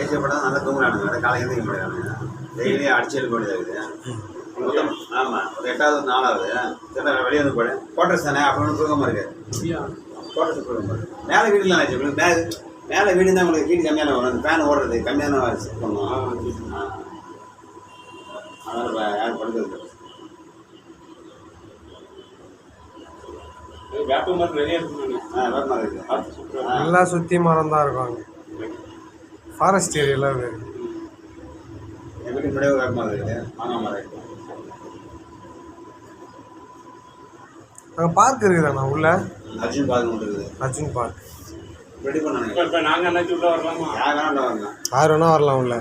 ஏஜப்படா நல்லா தூங்குறானுங்க. காலையில் எழுந்திரிக்க முடியாது. டெய்லியும் அடிச்சு எழுப்ப வேண்டியதாக இருக்குது. ஆமாம், ஒரு 8வது 4வது சரி வெளியே வந்து போடு கோட்டர்ஸ் தானே. அப்படின்னு தூக்கமாக இருக்கு. கோட்டர்ஸ் தூக்கமாக இருக்கு. மேலே வீடுலாம் ஆச்சு உங்களுக்கு. மேலே வீடு தான் உங்களுக்கு ஹீட் கம்மியான வரும். அந்த ஃபேன் ஓடுறது கம்மியான செட் பண்ணுவோம். அதனால் யாரும் படுக்கிறது வேப்ப மரம் நிறைய இருக்கு. வேப்ப மரம் இருக்குது. எல்லாம் சுற்றி மரம் தான் இருக்கும். ஃபாரஸ்ட் ஏரியாலாம் இருக்குது. எங்கள் வீட்டுக்கு முன்னாடியே வேப்ப மரம் இருக்குது. மாங்காய் மரம் இருக்குது. அங்கே பார்க் இருக்குதாண்ணா உள்ள? அர்ஜுன் பார்க் ஒன்று இருக்குது. அர்ஜுன் பார்க் ரெடி பண்ணாங்க. இப்போ நாங்கள் என்ன சொல்ல வரலாமா? யார் வேணால் வரலாம். யார் வேணால் வரலாம் உள்ள.